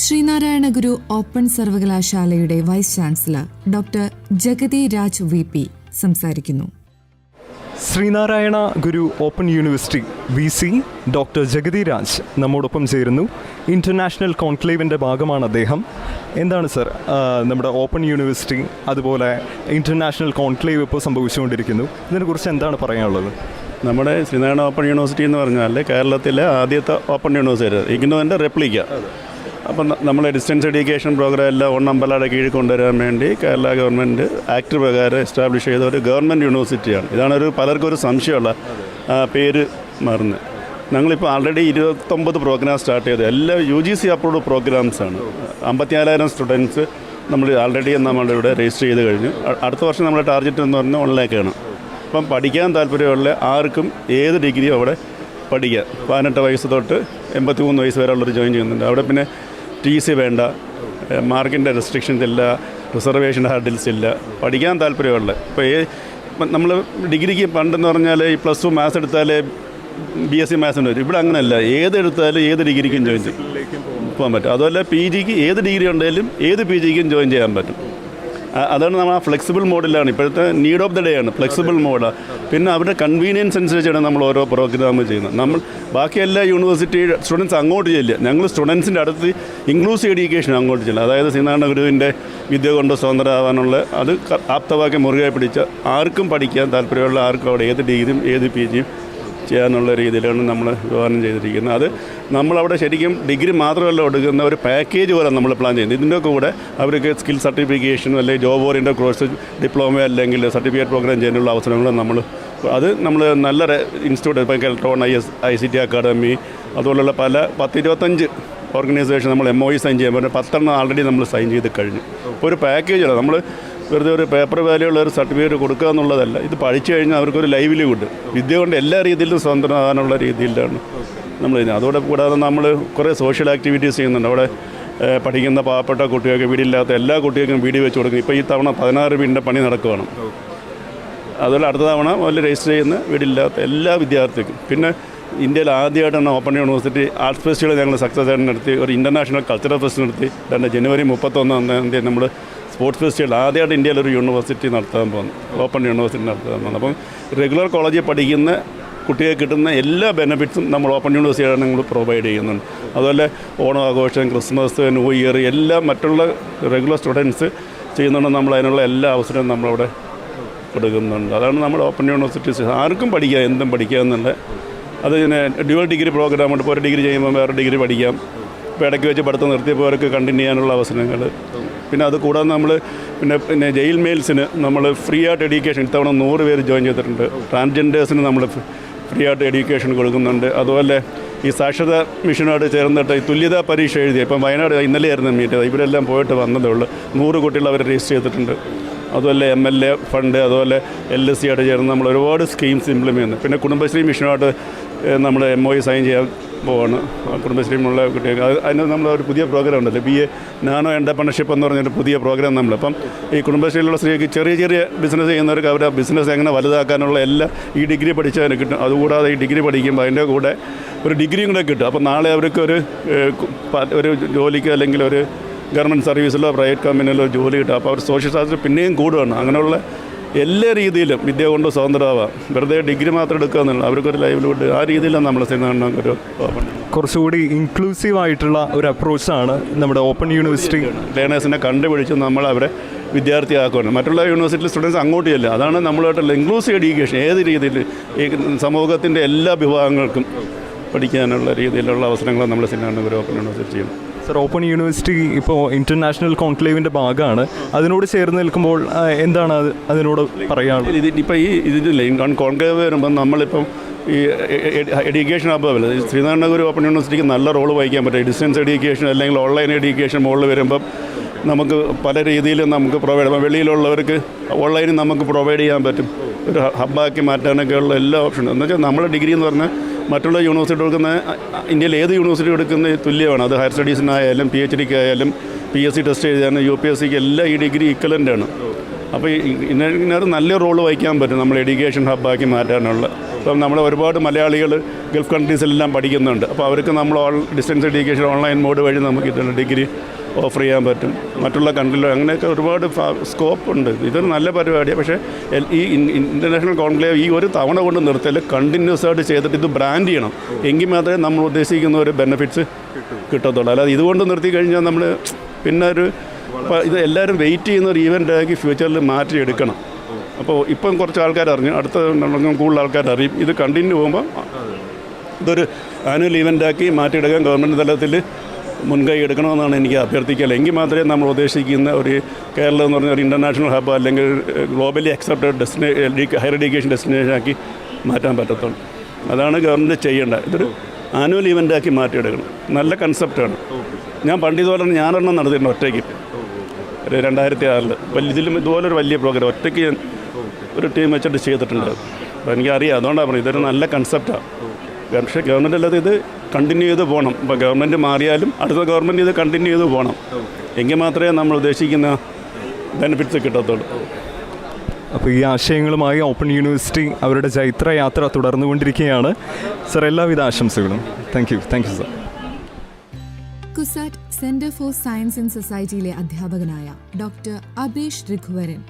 Sreenarayana Guru open സർവകലാശാലയുടെ vice chancellor doctor Jagathy Raj VP സംസാരിക്കുന്നു. Sreenarayana Guru open university VC doctor Jagathy Raj നമ്മോടൊപ്പം ചേരുന്നു. ഇൻ്റർനാഷണൽ കോൺക്ലേവിൻ്റെ ഭാഗമാണ് അദ്ദേഹം. എന്താണ് സർ നമ്മുടെ ഓപ്പൺ യൂണിവേഴ്സിറ്റി അതുപോലെ ഇൻ്റർനാഷണൽ കോൺക്ലേവ് ഇപ്പോൾ സംഭവിച്ചുകൊണ്ടിരിക്കുന്നു, ഇതിനെക്കുറിച്ച് എന്താണ് പറയാനുള്ളത്? നമ്മുടെ ശ്രീനാരായണ ഓപ്പൺ യൂണിവേഴ്സിറ്റി എന്ന് പറഞ്ഞാൽ കേരളത്തിലെ ആദ്യത്തെ ഓപ്പൺ യൂണിവേഴ്സിറ്റി, ഇഗ്നോൻ്റെ റെപ്ലിക്ക. അപ്പം നമ്മളെ ഡിസ്റ്റൻസ് എഡ്യൂക്കേഷൻ പ്രോഗ്രാം എല്ലാം ഒന്നമ്പലയുടെ കീഴിൽ കൊണ്ടുവരാൻ വേണ്ടി കേരള ഗവൺമെൻറ് ആക്ട് പ്രകാരം എസ്റ്റാബ്ലിഷ് ചെയ്ത ഒരു ഗവൺമെൻറ് യൂണിവേഴ്സിറ്റിയാണ്. ഇതാണ് പലർക്കും ഒരു സംശയമുള്ള പേര് മറന്ന്. ഞങ്ങളിപ്പോൾ ആൾറെഡി 29 പ്രോഗ്രാം സ്റ്റാർട്ട് ചെയ്തു. എല്ലാം UGC അപ്രൂവ്ഡ് പ്രോഗ്രാംസാണ്. 54,000 സ്റ്റുഡൻസ് നമ്മൾ ആൾറെഡി നമ്മളുടെ ഇവിടെ രജിസ്റ്റർ ചെയ്ത് കഴിഞ്ഞു. അടുത്ത വർഷം നമ്മുടെ ടാർഗറ്റ് എന്ന് പറഞ്ഞാൽ 1 ലാഖാണ്. അപ്പം പഠിക്കാൻ താല്പര്യമുള്ള ആർക്കും ഏത് ഡിഗ്രിയും അവിടെ പഠിക്കാം. 18 വയസ്സ് തൊട്ട് 83 വയസ്സ് വരെ ഉള്ളവർ ജോയിൻ ചെയ്യുന്നുണ്ട്. അവിടെ പിന്നെ TC വേണ്ട, മാർക്കിൻ്റെ റെസ്ട്രിക്ഷൻസ് ഇല്ല, റിസർവേഷൻ ഹാർഡിൽസ് ഇല്ല. പഠിക്കാൻ താല്പര്യമുള്ള ഇപ്പോൾ നമ്മൾ ഡിഗ്രിക്ക് പണ്ടെന്ന് പറഞ്ഞാൽ ഈ +2 മാത്സ് എടുത്താൽ BSc മാത്സിന് വരും. ഇവിടെ അങ്ങനെയല്ല, ഏതെടുത്താലും ഏത് ഡിഗ്രിക്കും ജോയിൻ പോകാൻ പറ്റും. അതുപോലെ PGക്ക് ഏത് ഡിഗ്രി ഉണ്ടെങ്കിലും ഏത് PGക്കും ജോയിൻ ചെയ്യാൻ പറ്റും. അതാണ് നമ്മൾ ആ ഫ്ലെക്സിബിൾ മോഡിലാണ് ഇപ്പോഴത്തെ നീഡ് ഓഫ് ദ ഡേ ആണ് ഫ്ലെക്സിബിൾ മോഡാണ്. പിന്നെ അവരുടെ കൺവീനിയൻസ് അനുസരിച്ചാണ് നമ്മൾ ഓരോ പ്രോഗ്രാം ചെയ്യുന്നത്. നമ്മൾ ബാക്കി എല്ലാ യൂണിവേഴ്സിറ്റി സ്റ്റുഡൻസ് അങ്ങോട്ട് ചെല്ലുക, ഞങ്ങൾ സ്റ്റുഡൻസിൻ്റെ അടുത്ത് ഇൻക്ലൂസീവ് എഡ്യൂക്കേഷൻ അങ്ങോട്ട് ചെല്ലുക. അതായത് ശ്രീനാരായണ ഗുരുവിൻ്റെ വിദ്യ കൊണ്ട് സ്വതന്ത്രമാകാനുള്ള അത് ആപ്തവാക്യം മുറുകെ പിടിച്ച ആർക്കും പഠിക്കാൻ താല്പര്യമുള്ള ആർക്കും അവിടെ ഏത് ഡിഗ്രിയും ഏത് PGയും ചെയ്യാനുള്ള രീതിയിലാണ് നമ്മൾ വിഭാവനം ചെയ്തിരിക്കുന്നത്. അത് നമ്മളവിടെ ശരിക്കും ഡിഗ്രി മാത്രമല്ല കൊടുക്കുന്ന ഒരു പാക്കേജ് പോലെ നമ്മൾ പ്ലാൻ ചെയ്യുന്നത്. ഇതിൻ്റെ കൂടെ അവർക്ക് സ്കിൽ സർട്ടിഫിക്കേഷനും അല്ലെങ്കിൽ ജോബ് ഓറിയൻറ്റഡ് കോഴ്സ്, ഡിപ്ലോമ അല്ലെങ്കിൽ സർട്ടിഫിക്കറ്റ് പ്രോഗ്രാം ചെയ്യാനുള്ള അവസരങ്ങളും നമ്മൾ നല്ല ഇൻസ്റ്റിറ്റ്യൂട്ട് ഇപ്പോൾ കെൽട്രോൺ ICT അക്കാഡമി അതുപോലുള്ള പല 10-25 ഓർഗനൈസേഷൻ നമ്മൾ MOU സൈൻ ചെയ്യാൻ പറ്റും. 10 ആൾറെഡി നമ്മൾ സൈൻ ചെയ്ത് കഴിഞ്ഞു. ഇപ്പോൾ ഒരു പാക്കേജാണ്. നമ്മൾ വെറുതെ ഒരു പേപ്പർ വാല്യൂ ഉള്ള ഒരു സർട്ടിഫിക്കറ്റ് കൊടുക്കുക എന്നുള്ളതല്ല. ഇത് പഠിച്ചു കഴിഞ്ഞാൽ അവർക്കൊരു ലൈവ്ലിഹുഡ്, വിദ്യ കൊണ്ട് എല്ലാ രീതിയിലും സ്വതന്ത്രമാകാനുള്ള രീതിയിലാണ് നമ്മൾ ചെയ്യുന്നത്. അതോടെ കൂടാതെ നമ്മൾ കുറേ സോഷ്യൽ ആക്ടിവിറ്റീസ് ചെയ്യുന്നുണ്ട്. അവിടെ പഠിക്കുന്ന പാവപ്പെട്ട കുട്ടികൾക്ക്, വീടില്ലാത്ത എല്ലാ കുട്ടികൾക്കും വീട് വെച്ച് കൊടുക്കും. ഇപ്പോൾ ഈ തവണ 16 വീടിൻ്റെ പണി നടക്കുകയാണ്. അതുപോലെ അടുത്ത തവണ മുതൽ രജിസ്റ്റർ ചെയ്യുന്ന വീടില്ലാത്ത എല്ലാ വിദ്യാർത്ഥിക്കും. പിന്നെ ഇന്ത്യയിൽ ആദ്യമായിട്ടാണ് ഓപ്പൺ യൂണിവേഴ്സിറ്റി ആർട്സ് ഫെസ്റ്റിവൽ ഞങ്ങൾ സക്സസ് ആയിട്ട് നടത്തി. ഒരു ഇൻ്റർനാഷണൽ കൾച്ചറൽ ഫെസ്റ്റ് നടത്തി. ജനുവരി 31 തീയതി നമ്മൾ സ്പോർട്സ് ഫെസ്റ്റിവൽ ആദ്യമായിട്ട് ഇന്ത്യയിൽ ഒരു യൂണിവേഴ്സിറ്റി നടത്താൻ പോകുന്നു, ഓപ്പൺ യൂണിവേഴ്സിറ്റി നടത്താൻ പോകുന്നു. അപ്പം റെഗുലർ കോളേജിൽ പഠിക്കുന്ന കുട്ടികൾക്ക് കിട്ടുന്ന എല്ലാ ബെനിഫിറ്റ്സും നമ്മൾ ഓപ്പൺ യൂണിവേഴ്സിറ്റിയാണ് നമ്മൾ പ്രൊവൈഡ് ചെയ്യുന്നുണ്ട്. അതുപോലെ ഓണം ആഘോഷം, ക്രിസ്മസ്, ന്യൂ ഇയർ എല്ലാം മറ്റുള്ള റെഗുലർ സ്റ്റുഡൻസ് ചെയ്യുന്നുണ്ട്. നമ്മൾ അതിനുള്ള എല്ലാ അവസരവും നമ്മളവിടെ കൊടുക്കുന്നുണ്ട്. അതാണ് നമ്മുടെ ഓപ്പൺ യൂണിവേഴ്സിറ്റി. ആർക്കും പഠിക്കാം, എന്തും പഠിക്കാം എന്നുള്ള അത് പിന്നെ ഡ്യുവൽ ഡിഗ്രി പ്രോഗ്രാം ഉണ്ട്. ഇപ്പോൾ ഒരു ഡിഗ്രി ചെയ്യുമ്പോൾ വേറെ ഡിഗ്രി പഠിക്കാം. ഇപ്പോൾ ഇടയ്ക്ക് വെച്ച് പഠിത്തം നിർത്തിയപ്പോൾ അവർക്ക് കണ്ടിന്യൂ ചെയ്യാനുള്ള അവസരങ്ങൾ. പിന്നെ അത് കൂടാതെ നമ്മൾ പിന്നെ ജയിൽ മെയിൽസിന് നമ്മൾ ഫ്രീ ആയിട്ട് എഡ്യൂക്കേഷൻ ഇത്തവണ 100 പേര് ജോയിൻ ചെയ്തിട്ടുണ്ട്. ട്രാൻസ്ജെൻഡേഴ്സിന് നമ്മൾ ഫ്രീ ആയിട്ട് എഡ്യൂക്കേഷൻ കൊടുക്കുന്നുണ്ട്. അതുപോലെ ഈ സാക്ഷരതാ മിഷനോട് ചേർന്നിട്ട് ഈ തുല്യതാ പരീക്ഷ എഴുതി, ഇപ്പം വയനാട് ഇന്നലെയായിരുന്നു മീറ്റ്, ഇവരെല്ലാം പോയിട്ട് വന്നതേ ഉള്ളൂ. 100 കുട്ടികൾ അവർ രജിസ്റ്റർ ചെയ്തിട്ടുണ്ട്. അതുപോലെ MLA ഫണ്ട്, അതുപോലെ LSC ആയിട്ട് ചേർന്ന് നമ്മൾ ഒരുപാട് സ്കീംസ് ഇംപ്ലിമെൻറ്റ് ചെയ്യുന്നു. പിന്നെ കുടുംബശ്രീ മിഷനോട്ട് നമ്മൾ MOU സൈൻ ചെയ്യാൻ പോവാണ്. കുടുംബശ്രീമുള്ള കുട്ടികൾക്ക് അതിന് നമ്മൾ ഒരു പുതിയ പ്രോഗ്രാം ഉണ്ടല്ലോ, BA നാനോ എൻ്റർപ്രണർഷിപ്പ് എന്ന് പറഞ്ഞൊരു പുതിയ പ്രോഗ്രാം നമ്മൾ. അപ്പം ഈ കുടുംബശ്രീയിലുള്ള സ്ത്രീക്ക് ചെറിയ ബിസിനസ് ചെയ്യുന്നവർക്ക് അവരുടെ ബിസിനസ് എങ്ങനെ വലുതാക്കാനുള്ള എല്ലാ ഈ ഡിഗ്രി പഠിച്ചതിന് കിട്ടും. അതുകൂടാതെ ഈ ഡിഗ്രി പഠിക്കുമ്പോൾ അതിൻ്റെ കൂടെ ഒരു ഡിഗ്രിയും കൂടെ കിട്ടും. അപ്പോൾ നാളെ അവർക്ക് ഒരു ജോലിക്ക് അല്ലെങ്കിൽ ഒരു ഗവൺമെൻറ് സർവീസിലോ പ്രൈവറ്റ് കമ്പനിയിലോ ജോലി കിട്ടും. അപ്പോൾ അവർ സോഷ്യൽ സാധ്യത പിന്നെയും കൂടുകയാണ്. അങ്ങനെയുള്ള എല്ലാ രീതിയിലും വിദ്യ കൊണ്ട് സ്വതന്ത്രമാവാം. വെറുതെ ഡിഗ്രി മാത്രം എടുക്കുക എന്നുള്ള അവർക്കൊരു ലൈവ്ലിഹുഡ് ആ രീതിയിലാണ് നമ്മൾ ഒരു കുറച്ചുകൂടി ഇൻക്ലൂസീവ് ആയിട്ടുള്ള ഒരു അപ്രോച്ചാണ് നമ്മുടെ ഓപ്പൺ യൂണിവേഴ്സിറ്റി. ലേണേഴ്സിനെ കണ്ടുപിടിച്ച് നമ്മൾ അവരെ വിദ്യാർത്ഥിയാക്കുകയാണ്. മറ്റുള്ള യൂണിവേഴ്സിറ്റിയിൽ സ്റ്റുഡൻസ് അങ്ങോട്ട് ചെല്ലുക. അതാണ് നമ്മളായിട്ടുള്ള ഇൻക്ലൂസീവ് എഡ്യൂക്കേഷൻ. ഏത് രീതിയിൽ ഈ സമൂഹത്തിൻ്റെ എല്ലാ വിഭാഗങ്ങൾക്കും പഠിക്കാനുള്ള രീതിയിലുള്ള അവസരങ്ങൾ നമ്മൾ ശ്രീനാരായണ ഓപ്പൺ യൂണിവേഴ്സിറ്റി ചെയ്യുന്നു. സർ, ഓപ്പൺ യൂണിവേഴ്സിറ്റി ഇപ്പോൾ ഇൻ്റർനാഷണൽ കോൺക്ലേവിൻ്റെ ഭാഗമാണ്. അതിനോട് ചേർന്ന് നിൽക്കുമ്പോൾ എന്താണ് അതിനോട് പറയാനുള്ളത്? ഇപ്പോൾ ഇതില്ലേ കോൺക്ലേവ് വരുമ്പോൾ നമ്മളിപ്പം ഈ എഡ്യൂക്കേഷൻ അബോവല്ല ശ്രീനാരായണ ഗുരു ഓപ്പൺ യൂണിവേഴ്സിറ്റിക്ക് നല്ല റോൾ വഹിക്കാൻ പറ്റും. ഡിസ്റ്റൻസ് എഡ്യൂക്കേഷൻ അല്ലെങ്കിൽ ഓൺലൈൻ എഡ്യൂക്കേഷൻ മുകളിൽ വരുമ്പം നമുക്ക് പല രീതിയിലും നമുക്ക് പ്രൊവൈഡ് ചെയ്യാം. വെളിയിലുള്ളവർക്ക് ഓൺലൈനിൽ നമുക്ക് പ്രൊവൈഡ് ചെയ്യാൻ പറ്റും. ഒരു ഹബ്ബാക്കി മാറ്റാനൊക്കെയുള്ള എല്ലാ ഓപ്ഷനും. എന്ന് വെച്ചാൽ നമ്മുടെ ഡിഗ്രി എന്ന് പറഞ്ഞാൽ മറ്റുള്ള യൂണിവേഴ്സിറ്റി കൊടുക്കുന്ന ഇന്ത്യയിൽ ഏത് യൂണിവേഴ്സിറ്റി കൊടുക്കുന്ന തുല്യമാണ്. അത് ഹയർ സ്റ്റഡീസിനായാലും PhDക്കായാലും PSC ടെസ്റ്റ് എഴുതാനും UPSCക്ക് എല്ലാം ഈ ഡിഗ്രി ഈക്വലൻ്റാണ്. അപ്പോൾ ഇതിനൊരു നല്ല റോൾ വഹിക്കാൻ പറ്റും നമ്മൾ എഡ്യൂക്കേഷൻ ഹബ്ബാക്കി മാറ്റാനുള്ള. അപ്പം നമ്മൾ ഒരുപാട് മലയാളികൾ ഗൾഫ് കൺട്രീസിലെല്ലാം പഠിക്കുന്നുണ്ട്. അപ്പോൾ അവർക്ക് നമ്മൾ ഡിസ്റ്റൻസ് എഡ്യൂക്കേഷൻ ഓൺലൈൻ മോഡ് വഴി നമുക്ക് ഇതിൻ്റെ ഡിഗ്രി ഓഫർ ചെയ്യാൻ പറ്റും. മറ്റുള്ള കൺട്രിയിൽ അങ്ങനെയൊക്കെ ഒരുപാട് സ്കോപ്പ് ഉണ്ട്. ഇതൊരു നല്ല പരിപാടിയാണ്. പക്ഷേ ഈ ഇൻ്റർനാഷണൽ കോൺക്ലേവ് ഈ ഒരു തവണ കൊണ്ട് നിർത്തിയാൽ കണ്ടിന്യൂസ് ആയിട്ട് ചെയ്തിട്ട് ഇത് ബ്രാൻഡ് ചെയ്യണം. എങ്കിൽ മാത്രമേ നമ്മൾ ഉദ്ദേശിക്കുന്ന ഒരു ബെനിഫിറ്റ്സ് കിട്ടത്തുള്ളൂ. അല്ലാതെ ഇതുകൊണ്ട് നിർത്തി കഴിഞ്ഞാൽ നമ്മൾ പിന്നെ ഇത് എല്ലാവരും വെയിറ്റ് ചെയ്യുന്ന ഒരു ഈവൻ്റാക്കി ഫ്യൂച്ചറിൽ മാറ്റിയെടുക്കണം. അപ്പോൾ ഇപ്പം കുറച്ച് ആൾക്കാർ അറിഞ്ഞു, അടുത്ത കൂടുതൽ ആൾക്കാർ അറിയും. ഇത് കണ്ടിന്യൂ പോകുമ്പോൾ ഇതൊരു ആനുവൽ ഈവൻ്റാക്കി മാറ്റിയെടുക്കാൻ ഗവൺമെൻറ് തലത്തിൽ മുൻകൈ എടുക്കണമെന്നാണ് എനിക്ക് അഭ്യർത്ഥിക്കൽ. എങ്കിൽ മാത്രമേ നമ്മൾ ഉദ്ദേശിക്കുന്ന ഒരു കേരളം എന്ന് പറഞ്ഞ ഒരു ഇൻ്റർനാഷണൽ ഹബ്ബ് അല്ലെങ്കിൽ globally accepted higher education destination ആക്കി മാറ്റാൻ പറ്റത്തുള്ളൂ. അതാണ് ഗവൺമെൻറ് ചെയ്യേണ്ടത്. ഇതൊരു ആനുവൽ ഈവൻ്റാക്കി മാറ്റിയെടുക്കണം. നല്ല കൺസെപ്റ്റാണ്. ഞാൻ പണ്ടിതുപോലെ ഞാനെണ്ണം നടത്തിയിട്ടുണ്ട് ഒറ്റയ്ക്ക് 2006 ഇതിലും ഇതുപോലൊരു വലിയ പ്രോഗ്രാം ഒറ്റയ്ക്ക് ഒരു ടീം വെച്ചിട്ട് ചെയ്തിട്ടുണ്ട്. അപ്പോൾ എനിക്കറിയാം, അതുകൊണ്ടാണ് പറഞ്ഞത് ഇതൊരു നല്ല കൺസെപ്റ്റാണ്. പക്ഷേ ഗവൺമെൻറ് അല്ലാതെ ഇത് കണ്ടിന്യൂ ചെയ്ത് പോകണം. ഇപ്പോൾ ഗവൺമെൻറ് മാറിയാലും അടുത്ത ഗവൺമെൻറ് ഇത് കണ്ടിന്യൂ ചെയ്ത് പോകണം. എങ്കിൽ മാത്രമേ നമ്മൾ ഉദ്ദേശിക്കുന്ന ബെനിഫിറ്റ്സ് കിട്ടത്തുള്ളൂ. അപ്പോൾ ഈ ആശയങ്ങളുമായി ഓപ്പൺ യൂണിവേഴ്സിറ്റി അവരുടെ ചൈത്രയാത്ര തുടർന്നുകൊണ്ടിരിക്കുകയാണ്. സർ, എല്ലാവിധ ആശംസകളും. Thank you sir. CUSAT centre for science and സൊസൈറ്റിയിലെ അധ്യാപകനായ ഡോക്ടർ അബേഷ് രഘുവരൻ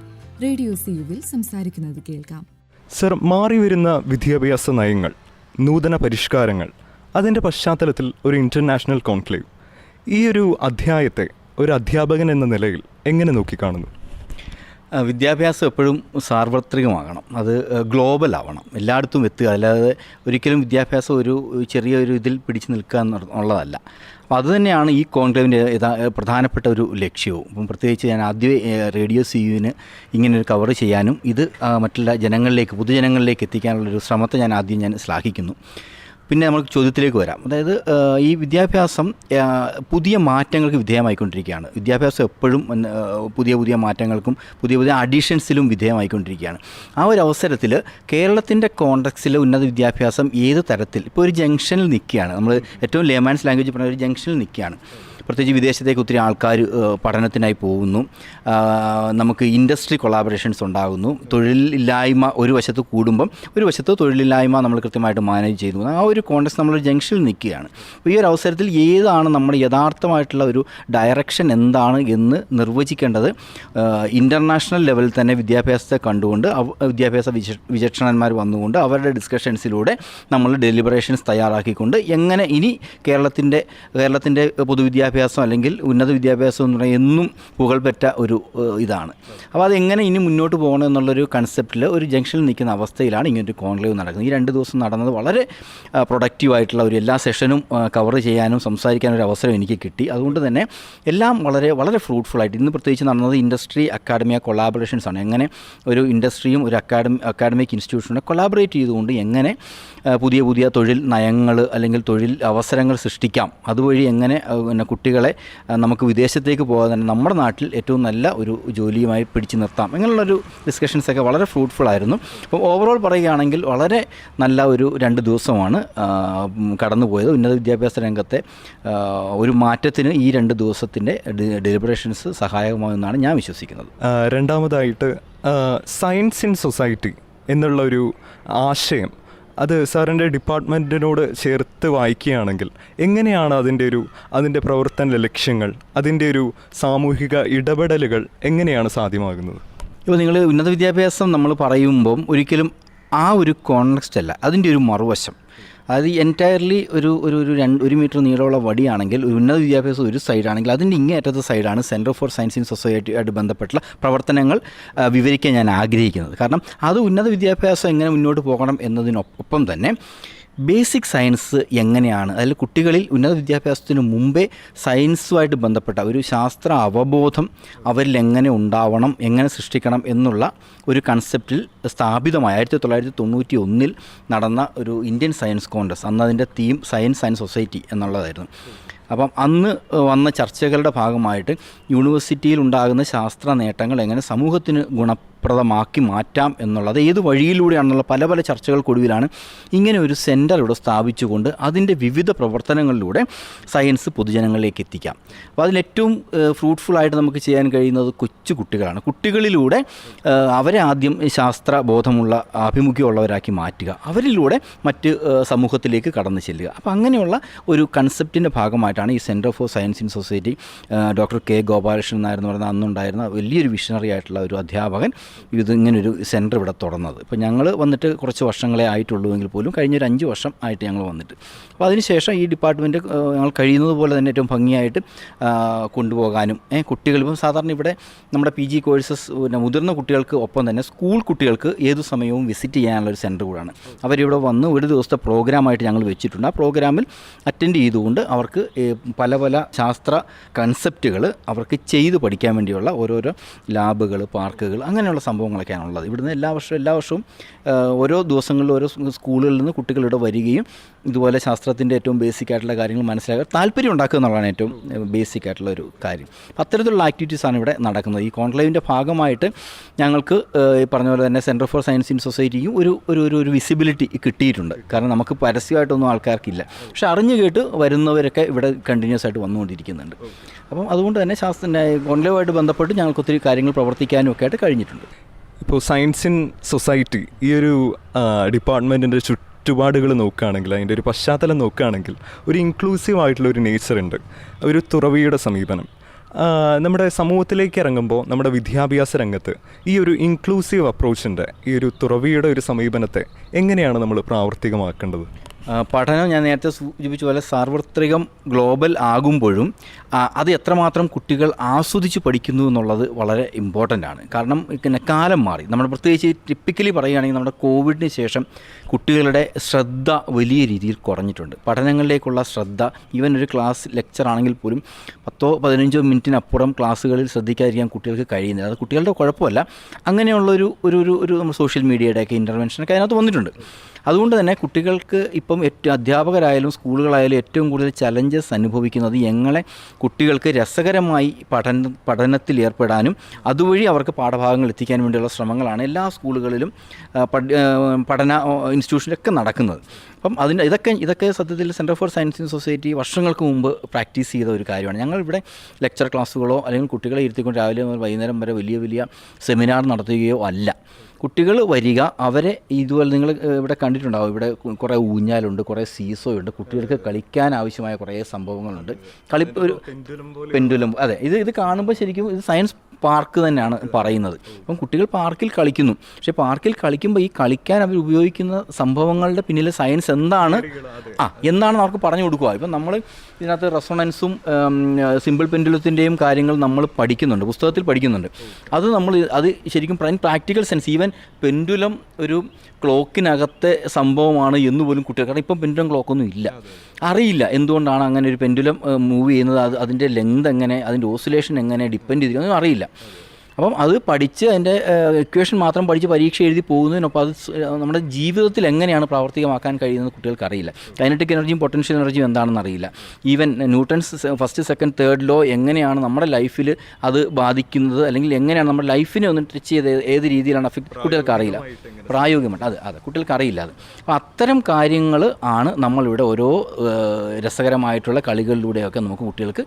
റേഡിയോ സിയുവിൽ സംസാരിക്കുന്നത് കേൾക്കാം. സർ, മാറിവരുന്ന വിദ്യാഭ്യാസ നയങ്ങൾ, നൂതന പരിഷ്കാരങ്ങൾ, അതിൻ്റെ പശ്ചാത്തലത്തിൽ ഒരു ഇൻ്റർനാഷണൽ കോൺക്ലേവ്, ഈ ഒരു അധ്യായത്തെ ഒരു അധ്യാപകൻ എന്ന നിലയിൽ എങ്ങനെ നോക്കിക്കാണുന്നു? വിദ്യാഭ്യാസം എപ്പോഴും സാർവത്രികമാകണം, അത് ഗ്ലോബലാവണം, എല്ലായിടത്തും എത്തുക. അല്ലാതെ ഒരിക്കലും വിദ്യാഭ്യാസം ഒരു ചെറിയൊരു ഇതിൽ പിടിച്ചു നിൽക്കുക എന്നുള്ളതല്ല. അപ്പോൾ അതുതന്നെയാണ് ഈ കോൺക്ലേവിൻ്റെ പ്രധാനപ്പെട്ട ഒരു ലക്ഷ്യവും. അപ്പം പ്രത്യേകിച്ച് ഞാൻ ആദ്യമേ റേഡിയോ സിയുവിന് ഇങ്ങനൊരു കവർ ചെയ്യാനും ഇത് മറ്റുള്ള ജനങ്ങളിലേക്ക്, പൊതുജനങ്ങളിലേക്ക് എത്തിക്കാനുള്ളൊരു ശ്രമത്തെ ഞാൻ ശ്ലാഘിക്കുന്നു. പിന്നെ നമുക്ക് ചോദ്യത്തിലേക്ക് വരാം. അതായത് ഈ വിദ്യാഭ്യാസം പുതിയ മാറ്റങ്ങൾക്ക് വിധേയമായിക്കൊണ്ടിരിക്കുകയാണ്. വിദ്യാഭ്യാസം എപ്പോഴും പുതിയ മാറ്റങ്ങൾക്കും പുതിയ അഡീഷൻസിലും വിധേയമായിക്കൊണ്ടിരിക്കുകയാണ്. ആ ഒരു അവസരത്തിൽ കേരളത്തിൻ്റെ കോണ്ടെക്സ്റ്റിൽ ഉന്നത വിദ്യാഭ്യാസം ഏത് തരത്തിൽ ഇപ്പോൾ ഒരു ജംഗ്ഷനിൽ നിൽക്കുകയാണ്. നമ്മൾ ഏറ്റവും ലേമാൻസ് ലാംഗ്വേജ് പറഞ്ഞ ഒരു ജംഗ്ഷനിൽ നിൽക്കുകയാണ്. പ്രത്യേകിച്ച് വിദേശത്തേക്ക് ഒത്തിരി ആൾക്കാർ പഠനത്തിനായി പോകുന്നു. നമുക്ക് ഇൻഡസ്ട്രി കൊളാബറേഷൻസ് ഉണ്ടാകുന്നു. തൊഴിലില്ലായ്മ ഒരു വശത്ത് കൂടുമ്പം ഒരു വശത്ത് തൊഴിലില്ലായ്മ നമ്മൾ കൃത്യമായിട്ട് മാനേജ് ചെയ്തു. ആ ഒരു കോണ്ടെക്സ്റ്റ് നമ്മളൊരു ജംഗ്ഷനിൽ നിൽക്കുകയാണ്. അപ്പോൾ ഈ ഒരു അവസരത്തിൽ ഏതാണ് നമ്മുടെ യഥാർത്ഥമായിട്ടുള്ള ഒരു ഡയറക്ഷൻ എന്താണ് എന്ന് നിർവചിക്കേണ്ടത് ഇൻ്റർനാഷണൽ ലെവലിൽ തന്നെ വിദ്യാഭ്യാസത്തെ കണ്ടുകൊണ്ട് വിദ്യാഭ്യാസ വിചക്ഷണന്മാർ വന്നുകൊണ്ട് അവരുടെ ഡിസ്കഷൻസിലൂടെ നമ്മൾ ഡെലിബറേഷൻസ് തയ്യാറാക്കിക്കൊണ്ട് എങ്ങനെ ഇനി കേരളത്തിൻ്റെ പൊതുവിദ്യാഭ്യാസം അല്ലെങ്കിൽ ഉന്നത വിദ്യാഭ്യാസം എന്ന് പറയുന്നത് എന്നും പുകൾപെറ്റ ഒരു ഇതാണ്. അപ്പോൾ അതെങ്ങനെ ഇനി മുന്നോട്ട് പോകണം എന്നുള്ളൊരു കൺസെപ്റ്റിൽ ഒരു ജംഗ്ഷനിൽ നിൽക്കുന്ന അവസ്ഥയിലാണ് ഇങ്ങനൊരു കോൺക്ലേവ് നടക്കുന്നത്. ഈ 2 ദിവസം നടന്നത് വളരെ പ്രൊഡക്റ്റീവായിട്ടുള്ള ഒരു എല്ലാ സെഷനും കവർ ചെയ്യാനും സംസാരിക്കാനും ഒരു അവസരം എനിക്ക് കിട്ടി. അതുകൊണ്ട് തന്നെ എല്ലാം വളരെ വളരെ ഫ്രൂട്ട്ഫുള്ളായിട്ട് ഇന്ന് പ്രത്യേകിച്ച് നടന്നത് ഇൻഡസ്ട്രി അക്കാഡമിയ കൊളാബറേഷൻസ് ആണ്. എങ്ങനെ ഒരു ഇൻഡസ്ട്രിയും ഒരു അക്കാഡമിക് ഇൻസ്റ്റിറ്റ്യൂഷനും കൊളാബറേറ്റ് ചെയ്തുകൊണ്ട് എങ്ങനെ പുതിയ തൊഴിൽ നയങ്ങൾ അല്ലെങ്കിൽ തൊഴിൽ അവസരങ്ങൾ സൃഷ്ടിക്കാം, അതുവഴി എങ്ങനെ കുട്ടികളെ നമുക്ക് വിദേശത്തേക്ക് പോകാതെ തന്നെ നമ്മുടെ നാട്ടിൽ ഏറ്റവും നല്ല ഒരു ജോലിയുമായി പിടിച്ചു നിർത്താം, അങ്ങനെയുള്ളൊരു ഡിസ്കഷൻസൊക്കെ വളരെ ഫ്രൂട്ട്ഫുൾ ആയിരുന്നു. അപ്പം ഓവറോൾ പറയുകയാണെങ്കിൽ വളരെ നല്ല ഒരു 2 ദിവസമാണ് കടന്നുപോയത്. ഉന്നത വിദ്യാഭ്യാസ രംഗത്തെ ഒരു മാറ്റത്തിന് ഈ 2 ദിവസത്തിൻ്റെ ഡെലിബറേഷൻസ് സഹായകമാകുമെന്നാണ് ഞാൻ വിശ്വസിക്കുന്നത്. രണ്ടാമതായിട്ട് സയൻസ് ഇൻ സൊസൈറ്റി എന്നുള്ളൊരു ആശയം, അത് സാറിൻ്റെ ഡിപ്പാർട്ട്മെൻറ്റിനോട് ചേർത്ത് വായിക്കുകയാണെങ്കിൽ എങ്ങനെയാണ് അതിൻ്റെ പ്രവർത്തന ലക്ഷ്യങ്ങൾ, അതിൻ്റെ ഒരു സാമൂഹിക ഇടപെടലുകൾ എങ്ങനെയാണ് സാധ്യമാകുന്നത്? ഇപ്പോൾ നിങ്ങൾ ഉന്നത വിദ്യാഭ്യാസം നമ്മൾ പറയുമ്പം ഒരിക്കലും ആ ഒരു കോൺടെക്സ്റ്റ് അല്ല, അതിൻ്റെ ഒരു മറുവശം. അത് എൻറ്റയർലി ഒരു മീറ്റർ നീളമുള്ള വടിയാണെങ്കിൽ ഒരു ഉന്നത വിദ്യാഭ്യാസം ഒരു സൈഡാണെങ്കിൽ അതിൻ്റെ ഇങ്ങേറ്റത്തെ സൈഡാണ് സെൻറ്റർ ഫോർ സയൻസ് ഇൻ സൊസൈറ്റിയായിട്ട് ബന്ധപ്പെട്ടുള്ള പ്രവർത്തനങ്ങൾ വിവരിക്കാൻ ഞാൻ ആഗ്രഹിക്കുന്നത്. കാരണം അത് ഉന്നത വിദ്യാഭ്യാസം എങ്ങനെ മുന്നോട്ട് പോകണം എന്നതിനൊപ്പം തന്നെ ബേസിക് സയൻസ് എങ്ങനെയാണ്, അതിൽ കുട്ടികളിൽ ഉന്നത വിദ്യാഭ്യാസത്തിന് മുമ്പേ സയൻസുമായിട്ട് ബന്ധപ്പെട്ട ഒരു ശാസ്ത്ര അവബോധം അവരിൽ എങ്ങനെ ഉണ്ടാവണം, എങ്ങനെ സൃഷ്ടിക്കണം എന്നുള്ള ഒരു കൺസെപ്റ്റിൽ സ്ഥാപിതമായ 1991 നടന്ന ഒരു ഇന്ത്യൻ സയൻസ് കോൺഗ്രസ്, അന്ന് അതിൻ്റെ തീം സയൻസ് ആൻഡ് സൊസൈറ്റി എന്നുള്ളതായിരുന്നു. അപ്പം അന്ന് വന്ന ചർച്ചകളുടെ ഭാഗമായിട്ട് യൂണിവേഴ്സിറ്റിയിൽ ഉണ്ടാകുന്ന ശാസ്ത്ര നേട്ടങ്ങൾ എങ്ങനെ സമൂഹത്തിന് ഫലപ്രദമാക്കി മാറ്റാം എന്നുള്ളത് ഏത് വഴിയിലൂടെയാണെന്നുള്ള പല പല ചർച്ചകൾക്കൊടുവിലാണ് ഇങ്ങനെ ഒരു സെൻറ്റർ ഇവിടെ സ്ഥാപിച്ചുകൊണ്ട് അതിൻ്റെ വിവിധ പ്രവർത്തനങ്ങളിലൂടെ സയൻസ് പൊതുജനങ്ങളിലേക്ക് എത്തിക്കാം. അപ്പോൾ അതിലേറ്റവും ഫ്രൂട്ട്ഫുള്ളായിട്ട് നമുക്ക് ചെയ്യാൻ കഴിയുന്നത് കൊച്ചു കുട്ടികളാണ്. കുട്ടികളിലൂടെ അവരെ ആദ്യം ശാസ്ത്രബോധമുള്ള ആഭിമുഖ്യമുള്ളവരാക്കി മാറ്റുക, അവരിലൂടെ മറ്റ് സമൂഹത്തിലേക്ക് കടന്നു ചെല്ലുക. അപ്പോൾ അങ്ങനെയുള്ള ഒരു കൺസെപ്റ്റിൻ്റെ ഭാഗമായിട്ടാണ് ഈ centre for science in society doctor K Gopalakrishnan Nair എന്ന് പറയുന്ന അന്നുണ്ടായിരുന്ന വലിയൊരു വിഷണറി ആയിട്ടുള്ള ഒരു അധ്യാപകൻ ഇങ്ങനൊരു സെൻറ്റർ ഇവിടെ തുറന്നത്. ഇപ്പോൾ ഞങ്ങൾ വന്നിട്ട് കുറച്ച് വർഷങ്ങളെ ആയിട്ടുള്ളൂ എങ്കിൽ പോലും കഴിഞ്ഞൊരു 5 വർഷം ആയിട്ട് ഞങ്ങൾ വന്നിട്ട്, അപ്പോൾ അതിനുശേഷം ഈ ഡിപ്പാർട്ട്മെൻറ്റ് ഞങ്ങൾ കഴിയുന്നത് പോലെ തന്നെ ഏറ്റവും ഭംഗിയായിട്ട് കൊണ്ടുപോകാനും കുട്ടികളിപ്പം സാധാരണ ഇവിടെ നമ്മുടെ PG കോഴ്സസ് പിന്നെ മുതിർന്ന കുട്ടികൾക്ക് ഒപ്പം തന്നെ സ്കൂൾ കുട്ടികൾക്ക് ഏതു സമയവും വിസിറ്റ് ചെയ്യാനുള്ളൊരു സെൻറ്റർ കൂടാണ്. അവരിവിടെ വന്ന് ഒരു ദിവസത്തെ പ്രോഗ്രാമായിട്ട് ഞങ്ങൾ വെച്ചിട്ടുണ്ട്. ആ പ്രോഗ്രാമിൽ അറ്റൻഡ് ചെയ്തുകൊണ്ട് അവർക്ക് പല പല ശാസ്ത്ര കൺസെപ്റ്റുകൾ അവർക്ക് ചെയ്ത് പഠിക്കാൻ വേണ്ടിയുള്ള ഓരോരോ ലാബുകൾ, പാർക്കുകൾ, അങ്ങനെയുള്ള സംഭവങ്ങളൊക്കെയാണ് ഉള്ളത്. ഇവിടുന്ന് എല്ലാ വർഷവും ഓരോ ദിവസങ്ങളിൽ ഓരോ സ്കൂളുകളിൽ നിന്ന് കുട്ടികൾ ഇവിടെ വരികയും ഇതുപോലെ ശാസ്ത്രത്തിൻ്റെ ഏറ്റവും ബേസിക് ആയിട്ടുള്ള കാര്യങ്ങൾ മനസ്സിലാക്കാൻ താല്പര്യം ഉണ്ടാക്കുക എന്നുള്ളതാണ് ഏറ്റവും ബേസിക് ആയിട്ടുള്ള ഒരു കാര്യം. അത്തരത്തിലുള്ള ആക്ടിവിറ്റീസാണ് ഇവിടെ നടക്കുന്നത്. ഈ കോൺക്ലേവിൻ്റെ ഭാഗമായിട്ട് ഞങ്ങൾക്ക് ഈ പറഞ്ഞ പോലെ തന്നെ സെൻറ്റർ ഫോർ സയൻസ് ഇൻ സൊസൈറ്റിക്കും ഒരു വിസിബിലിറ്റി കിട്ടിയിട്ടുണ്ട്. കാരണം നമുക്ക് പരസ്യമായിട്ടൊന്നും ആൾക്കാർക്കില്ല, പക്ഷെ അറിഞ്ഞു കേട്ട് വരുന്നവരൊക്കെ ഇവിടെ കണ്ടിന്യൂസ് ആയിട്ട് വന്നുകൊണ്ടിരിക്കുന്നുണ്ട്. അപ്പം അതുകൊണ്ട് തന്നെ കോൺക്ലേവുമായിട്ട് ബന്ധപ്പെട്ട് ഞങ്ങൾക്ക് ഒത്തിരി കാര്യങ്ങൾ പ്രവർത്തിക്കാനും ഒക്കെ ആയിട്ട് കഴിഞ്ഞിട്ടുണ്ട്. ഇപ്പോൾ സയൻസ് ഇൻ സൊസൈറ്റി ഈ ഒരു ഡിപ്പാർട്ട്മെൻറ്റിൻ്റെ ചുറ്റുപാടുകൾ നോക്കുകയാണെങ്കിൽ, അതിൻ്റെ ഒരു പശ്ചാത്തലം നോക്കുകയാണെങ്കിൽ ഒരു ഇൻക്ലൂസീവ് ആയിട്ടുള്ള ഒരു നേച്ചറുണ്ട്, ഒരു തുറവിയുടെ സമീപനം. നമ്മുടെ സമൂഹത്തിലേക്ക് ഇറങ്ങുമ്പോൾ നമ്മുടെ വിദ്യാഭ്യാസ രംഗത്ത് ഈ ഒരു ഇൻക്ലൂസീവ് അപ്രോച്ചിൻ്റെ ഈ ഒരു തുറവിയുടെ ഒരു സമീപനത്തെ എങ്ങനെയാണ് നമ്മൾ പ്രാവർത്തികമാക്കേണ്ടത്? പഠനം ഞാൻ നേരത്തെ സൂചിപ്പിച്ച പോലെ സാർവത്രികം ഗ്ലോബൽ ആകുമ്പോഴും അത് എത്രമാത്രം കുട്ടികൾ ആസ്വദിച്ച് പഠിക്കുന്നു എന്നുള്ളത് വളരെ ഇമ്പോർട്ടൻ്റ് ആണ്. കാരണം പിന്നെ കാലം മാറി. നമ്മൾ പ്രത്യേകിച്ച് ടിപ്പിക്കലി പറയുകയാണെങ്കിൽ നമ്മുടെ കോവിഡിന് ശേഷം കുട്ടികളുടെ ശ്രദ്ധ വലിയ രീതിയിൽ കുറഞ്ഞിട്ടുണ്ട്. പഠനങ്ങളിലേക്കുള്ള ശ്രദ്ധ, ഈവൻ ഒരു ക്ലാസ് ലെക്ചർ ആണെങ്കിൽ പോലും 10-15 മിനിറ്റിനപ്പുറം ക്ലാസ്സുകളിൽ ശ്രദ്ധിക്കാതിരിക്കാൻ കുട്ടികൾക്ക് കഴിയുന്നില്ല. അത് കുട്ടികളുടെ കുഴപ്പമല്ല, അങ്ങനെയുള്ളൊരു ഒരു നമ്മൾ സോഷ്യൽ മീഡിയയുടെയൊക്കെ ഇൻ്റർവെൻഷനൊക്കെ അതിനകത്ത് വന്നിട്ടുണ്ട്. അതുകൊണ്ട് തന്നെ കുട്ടികൾക്ക് ഇപ്പം അധ്യാപകരായാലും സ്കൂളുകളായാലും ഏറ്റവും കൂടുതൽ ചലഞ്ചസ് അനുഭവിക്കുന്നത് എങ്ങനെ കുട്ടികൾക്ക് രസകരമായി പഠനത്തിൽ ഏർപ്പെടാനും അതുവഴി അവർക്ക് പാഠഭാഗങ്ങൾ എത്തിക്കാൻ വേണ്ടിയുള്ള ശ്രമങ്ങളാണ് എല്ലാ സ്കൂളുകളിലും പഠന ഇൻസ്റ്റിറ്റ്യൂഷനിലൊക്കെ നടക്കുന്നത്. അപ്പം ഇതൊക്കെ സത്യത്തിൽ centre for science in society വർഷങ്ങൾക്ക് മുമ്പ് പ്രാക്ടീസ് ചെയ്ത ഒരു കാര്യമാണ്. ഞങ്ങളിവിടെ ലെക്ചർ ക്ലാസ്സുകളോ അല്ലെങ്കിൽ കുട്ടികളെ ഇരുത്തിക്കൊണ്ട് രാവിലെ മുതൽ വൈകുന്നേരം വരെ വലിയ സെമിനാർ നടത്തുകയോ അല്ല. കുട്ടികൾ വരിക, അവരെ ഇതുപോലെ നിങ്ങൾ ഇവിടെ കണ്ടിട്ടുണ്ടാവും, ഇവിടെ കുറേ ഊഞ്ഞാലുണ്ട്, കുറേ സീസോ ഉണ്ട്, കുട്ടികൾക്ക് കളിക്കാൻ ആവശ്യമായ കുറേ സംഭവങ്ങളുണ്ട്. ഒരു പെൻഡുലം, അതെ, ഇത് കാണുമ്പോൾ ശരിക്കും ഇത് സയൻസ് പാർക്ക് തന്നെയാണ് പറയുന്നത്. അപ്പം കുട്ടികൾ പാർക്കിൽ കളിക്കുന്നു, പക്ഷേ പാർക്കിൽ കളിക്കുമ്പോൾ ഈ കളിക്കാൻ അവർ ഉപയോഗിക്കുന്ന സംഭവങ്ങളുടെ പിന്നിലെ സയൻസ് എന്താണെന്ന് അവർക്ക് പറഞ്ഞു കൊടുക്കുക. ഇപ്പം നമ്മൾ ഇതിനകത്ത് റെസൊണൻസും സിമ്പിൾ പെൻഡുലത്തിൻ്റെയും കാര്യങ്ങൾ നമ്മൾ പഠിക്കുന്നുണ്ട്, പുസ്തകത്തിൽ പഠിക്കുന്നുണ്ട്. അത് ശരിക്കും പ്രാക്ടിക്കൽ സെൻസ്, ഈവൻ പെൻഡുലം ഒരു ക്ലോക്കിനകത്തെ സംഭവമാണ് എന്ന് പോലും കുട്ടികൾ, കാരണം ഇപ്പം പെൻഡുലം ക്ലോക്കൊന്നും ഇല്ല, അറിയില്ല എന്തുകൊണ്ടാണ് അങ്ങനെ ഒരു പെൻഡുലം മൂവ് ചെയ്യുന്നത്, അതിൻ്റെ ലെങ്ത് എങ്ങനെ, അതിൻ്റെ ഓസിലേഷൻ എങ്ങനെ ഡിപ്പെൻഡ് ചെയ്തിരിക്കുന്നതൊന്നും അറിയില്ല. അപ്പം അത് പഠിച്ച് അതിൻ്റെ ഇക്വേഷൻ മാത്രം പഠിച്ച് പരീക്ഷ എഴുതി പോകുന്നതിനൊപ്പം അത് നമ്മുടെ ജീവിതത്തിൽ എങ്ങനെയാണ് പ്രാവർത്തികമാക്കാൻ കഴിയുന്നത് കുട്ടികൾക്ക് അറിയില്ല. കൈനറ്റിക് എനർജിയും പൊട്ടൻഷ്യൽ എനർജിയും എന്താണെന്ന് അറിയില്ല. Even Newton's first second third law എങ്ങനെയാണ് നമ്മുടെ ലൈഫിൽ അത് ബാധിക്കുന്നത്, അല്ലെങ്കിൽ എങ്ങനെയാണ് നമ്മുടെ ലൈഫിനെ ഒന്ന് ടച്ച് ചെയ്ത് ഏത് രീതിയിലാണ് അഫക്റ്റ് കുട്ടികൾക്ക് അറിയില്ല, പ്രായോഗികമായിട്ട് അതെ കുട്ടികൾക്ക് അറിയില്ല. അപ്പോൾ അത്തരം കാര്യങ്ങൾ ആണ് നമ്മളിവിടെ ഓരോ രസകരമായിട്ടുള്ള കളികളിലൂടെയൊക്കെ നമുക്ക് കുട്ടികൾക്ക്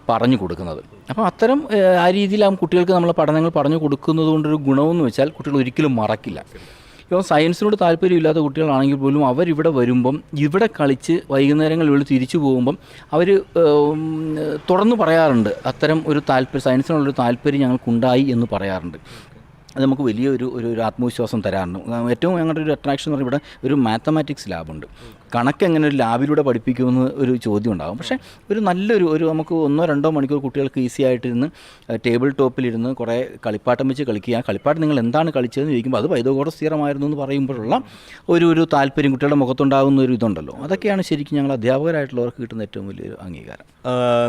പറഞ്ഞു കൊടുക്കുന്നത്. അപ്പോൾ അത്തരം ആ രീതിയിൽ കുട്ടികൾക്ക് നമ്മൾ പഠനങ്ങൾ പറഞ്ഞു കൊടുക്കുന്നത് കൊണ്ടൊരു ഗുണമെന്ന് വെച്ചാൽ കുട്ടികൾ ഒരിക്കലും മറക്കില്ല. ഇപ്പോൾ സയൻസിനോട് താല്പര്യമില്ലാത്ത കുട്ടികളാണെങ്കിൽ പോലും അവരിവിടെ വരുമ്പം ഇവിടെ കളിച്ച് വൈകുന്നേരങ്ങളിൽ തിരിച്ചു പോകുമ്പം അവർ തുറന്നു പറയാറുണ്ട്, അത്തരം ഒരു സയൻസിനുള്ളൊരു താല്പര്യം ഞങ്ങൾക്കുണ്ടായി എന്ന് പറയാറുണ്ട്. അത് നമുക്ക് വലിയൊരു ആത്മവിശ്വാസം തരാറുണ്ട്. ഏറ്റവും ഞങ്ങളുടെ ഒരു അട്രാക്ഷൻ എന്ന് പറയുമ്പോൾ ഇവിടെ ഒരു മാത്തമാറ്റിക്സ് ലാബുണ്ട്. കണക്ക് എങ്ങനെ ഒരു ലാബിലൂടെ പഠിപ്പിക്കുമെന്ന് ഒരു ചോദ്യം ഉണ്ടാകും. പക്ഷേ ഒരു നല്ലൊരു നമുക്ക് 1-2 മണിക്കൂർ കുട്ടികൾക്ക് ഈസി ആയിട്ടിരുന്ന് ടേബിൾ ടോപ്പിലിരുന്ന് കുറേ കളിപ്പാട്ടം വെച്ച് കളിക്കുക. കളിപ്പാട്ടം നിങ്ങൾ എന്താണ് കളിച്ചതെന്ന് ചോദിക്കുമ്പോൾ അത് പൈതഗോറസ് തിയറമായിരുന്നു എന്ന് പറയുമ്പോഴുള്ള ഒരു താല്പര്യം കുട്ടികളുടെ മുഖത്തുണ്ടാകുന്ന ഒരു ഇതുണ്ടല്ലോ, അതൊക്കെയാണ് ശരിക്കും ഞങ്ങൾ അധ്യാപകരായിട്ടുള്ളവർക്ക് കിട്ടുന്ന ഏറ്റവും വലിയൊരു അംഗീകാരം.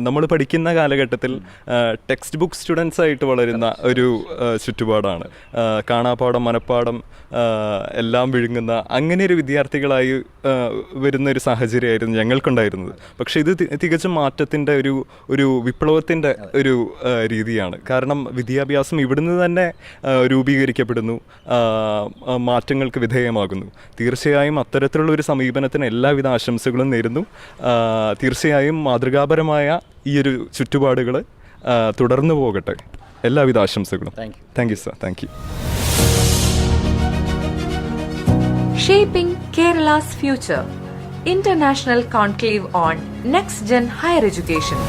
നമ്മൾ പഠിക്കുന്ന കാലഘട്ടത്തിൽ ടെക്സ്റ്റ് ബുക്ക് സ്റ്റുഡൻസ് ആയിട്ട് വളരുന്ന ഒരു ചുറ്റുപാടാണ്. കാണാപ്പാടം, മനപ്പാടം എല്ലാം വിഴുങ്ങുന്ന അങ്ങനെ ഒരു വിദ്യാർത്ഥികളായി വരുന്ന ഒരു സാഹചര്യമായിരുന്നു ഞങ്ങൾക്കുണ്ടായിരുന്നത്. പക്ഷേ ഇത് തികച്ചും മാറ്റത്തിൻ്റെ ഒരു വിപ്ലവത്തിൻ്റെ ഒരു രീതിയാണ്. കാരണം വിദ്യാഭ്യാസം ഇവിടുന്ന് തന്നെ രൂപീകരിക്കപ്പെടുന്നു, മാറ്റങ്ങൾക്ക് വിധേയമാകുന്നു. തീർച്ചയായും അത്തരത്തിലുള്ള ഒരു സമീപനത്തിന് എല്ലാവിധ ആശംസകളും നേരുന്നു. തീർച്ചയായും മാതൃകാപരമായ ഈ ഒരു ചുറ്റുപാടുകൾ തുടർന്നു പോകട്ടെ. എല്ലാവിധ ആശംസകളും. Thank you sir. Thank U. Shaping Kerala's Future International Conclave on Next Gen Higher Education.